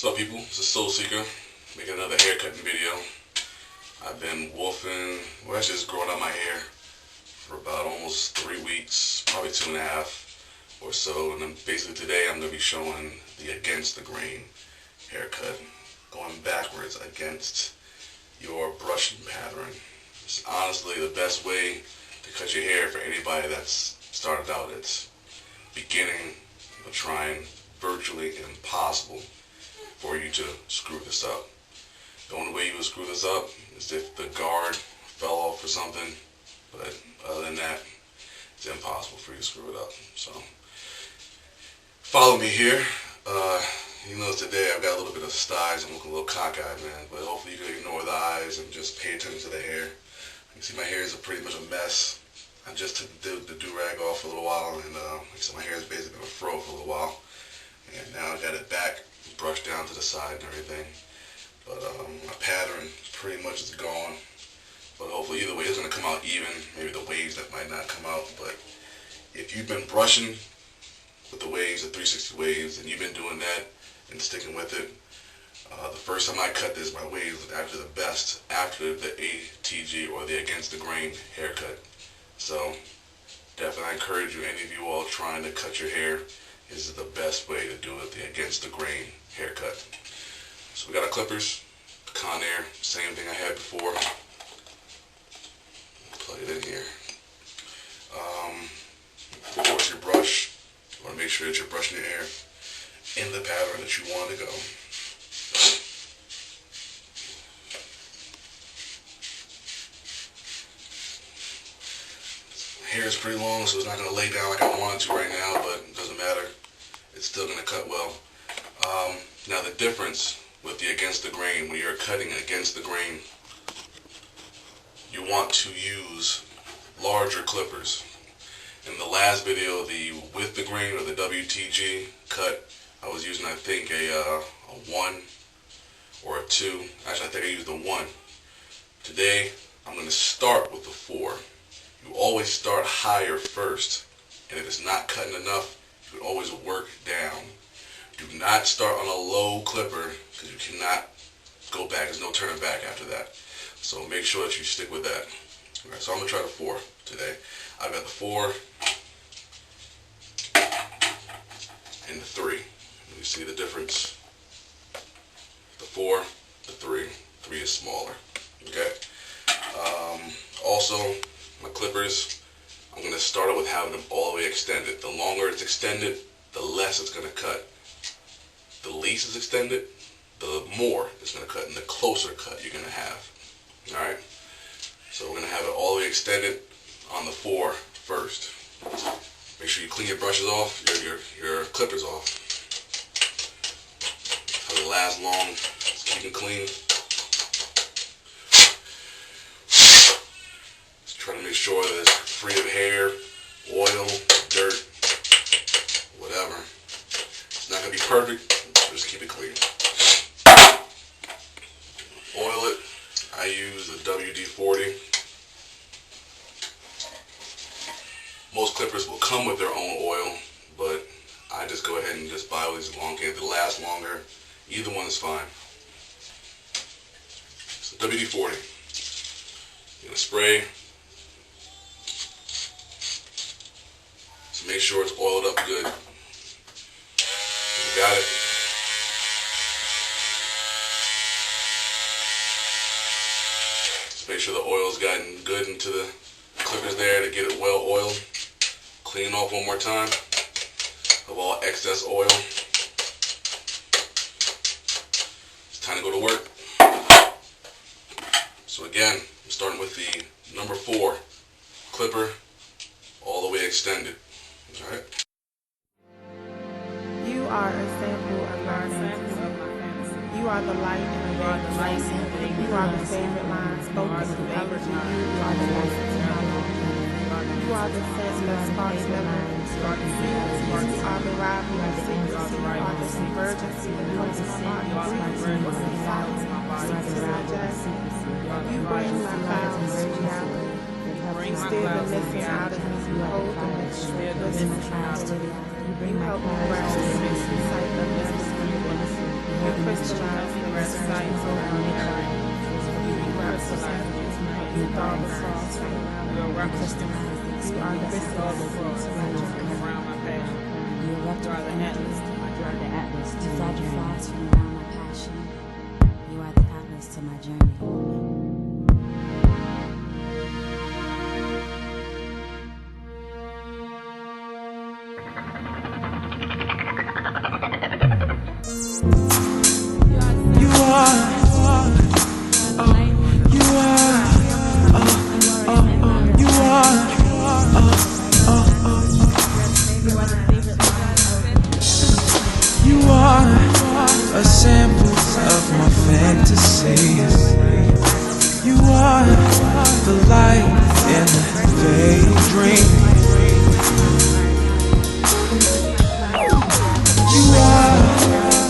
What's up, people? This is Soul Seeker making another haircutting video. I've been wolfing, well, actually just growing out my hair for about almost 3 weeks, probably 2.5 or so, and then basically today I'm going to be showing the against the grain haircut, going backwards against your brushing pattern. It's honestly the best way to cut your hair for anybody that's started out. It's beginning of trying virtually impossible for you to screw this up. The only way you would screw this up is if the guard fell off or something, but other than that, it's impossible for you to screw it up. So, follow me here. You know, today I've got a little bit of styes. I'm looking a little cockeyed, man, but hopefully you can ignore the eyes and just pay attention to the hair. You can see my hair is pretty much a mess. I just took the do-rag off for a little while, and so my hair has basically been a fro for a little while. And now I got it back, brushed down to the side and everything. But my pattern pretty much is gone. But hopefully either way it's going to come out even. Maybe the waves that might not come out. But if you've been brushing with the waves, the 360 waves, and you've been doing that and sticking with it, the first time I cut this, my waves looked actually the best after the ATG or the against the grain haircut. So definitely I encourage you, any of you all trying to cut your hair, this is the best way to do it, the against the grain haircut. So we got our clippers, Conair, same thing I had before. Plug it in here. Of course your brush, you want to make sure that you're brushing your hair in the pattern that you want to go. Hair is pretty long, so it's not going to lay down like I want it to right now, but it doesn't matter. It's still going to cut well. Now the difference with the against the grain, when you're cutting against the grain, you want to use larger clippers. In the last video, the with the grain or the WTG cut, I was using, I think, a 1 or a 2. Actually, I think I used the 1. Today, I'm going to start with the 4. You always start higher first, and if it's not cutting enough, you can always work down. Do not start on a low clipper, because you cannot go back. There's no turning back after that. So make sure that you stick with that. All right, so I'm going to try the 4 today. I've got the 4 and the 3. You see the difference? The 4, the 3. 3 is smaller. Okay. Also, my clippers, I'm going to start it with having them all the way extended. The longer it's extended, the less it's going to cut. The least it's extended, the more it's going to cut, and the closer cut you're going to have. Alright? So we're going to have it all the way extended on the 4 first. Make sure you clean your brushes off, your clippers off. Have it last long. Just keep it clean. Just try to make sure that it's free of hair, oil, dirt, whatever. It's not going to be perfect. Just keep it clean. Oil it. I use the WD-40. Most clippers will come with their own oil, but I just go ahead and just buy all these long cans to last longer. Either one is fine. So WD-40. You're going to spray. So make sure it's oiled up good. You got it. Make sure the oil's gotten good into the clippers there to get it well oiled. Clean off one more time of all excess oil. It's time to go to work. So again, I'm starting with the number 4 clipper all the way extended. Alright? You are a sample of my fantasy. You are the light in the darkness. You are the favorite line spoken from elegy. You are the license in my life. You are the sense that sparks memories. You are the rival of secrecy. You are the convergence of the noise of my heart. You bring my vows to reality. You steer the missing out of me. You hold the mixture, listen to tragedy. You help me grasp the sight of this. You crystallize the sight around your brain. You crystallize the thought across your crystallize. You are the crystal around my passion. You are the atlas. You are the atlas. You fly your thoughts from around my passion. You are the atlas to my journey. A sample of my fantasies. You are the light in a vague dream. You are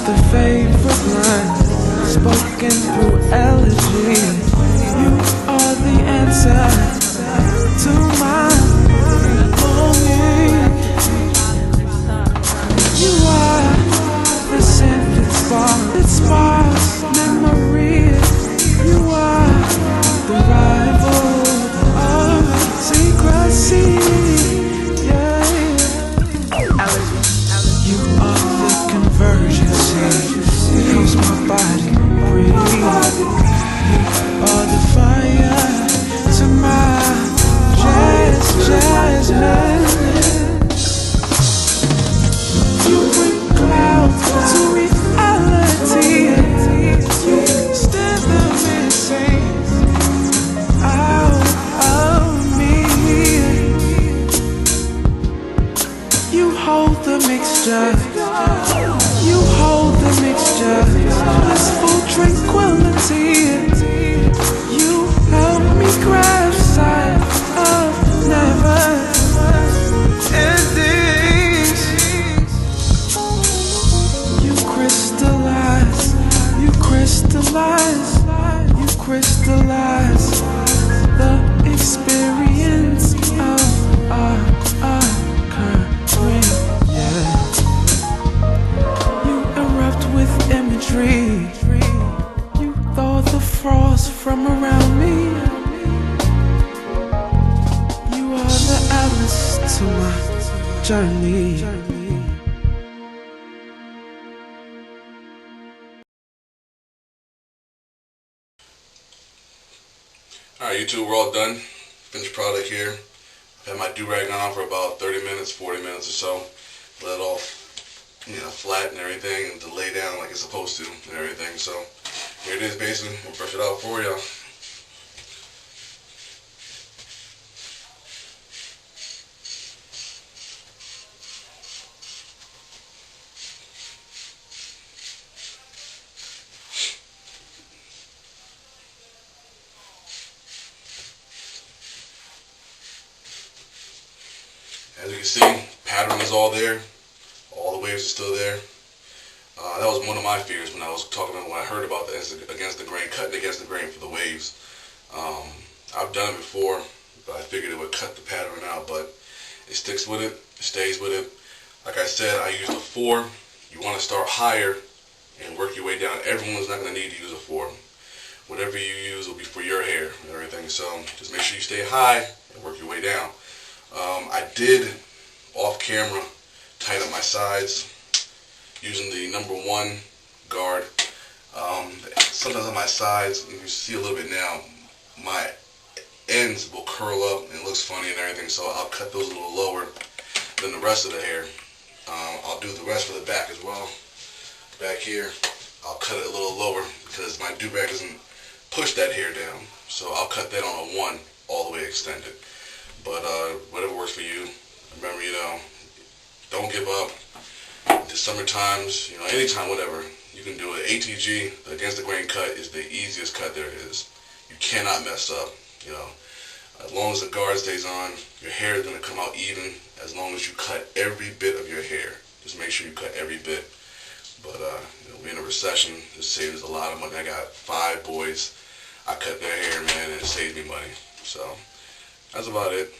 the favorite line spoken through elegy. You are the answer to my longing. You are the scent that sparks memory. You are the rival of secrecy. Yeah. You are the convergency that helps my body breathe. You are the fire to my jasmine. You bring clouds to reality. You stand the missing out of me. You hold the mixture. You hold the mixture. Blissful tranquility. You help me grab sight of never endings. You crystallize. You crystallize. You crystallize the experience of our current. Yeah. You erupt with imagery. You thaw the frost from around me. You are the atlas to my journey. Alright, YouTube, we're all done. Finished product here. I've had my do-rag on for about 30 minutes, 40 minutes or so. Let it all, flat and everything, and to lay down like it's supposed to and everything. So here it is, basically. We'll brush it out for y'all. As you can see, pattern is all there. All the waves are still there. That was one of my fears when I was talking about when I heard about the against the grain, cutting against the grain for the waves. I've done it before, but I figured it would cut the pattern out, but it sticks with it, it stays with it. Like I said, I used a 4. You want to start higher and work your way down. Everyone's not going to need to use a 4. Whatever you use will be for your hair and everything, so just make sure you stay high and work your way down. I did, off camera, tighten up my sides using the number 1 guard. Sometimes on my sides, you can see a little bit now, my ends will curl up and it looks funny and everything, so I'll cut those a little lower than the rest of the hair. I'll do the rest of the back as well. Back here, I'll cut it a little lower because my do-rag doesn't push that hair down, so I'll cut that on a 1 all the way extended. But whatever works for you. Remember, don't give up. The summer times, anytime, whatever, you can do it. ATG, the against the grain cut, is the easiest cut there is. You cannot mess up. As long as the guard stays on, your hair is going to come out even. As long as you cut every bit of your hair, just make sure you cut every bit. But we're in a recession. It saves a lot of money. I got 5 boys. I cut their hair, man, and it saves me money. So that's about it.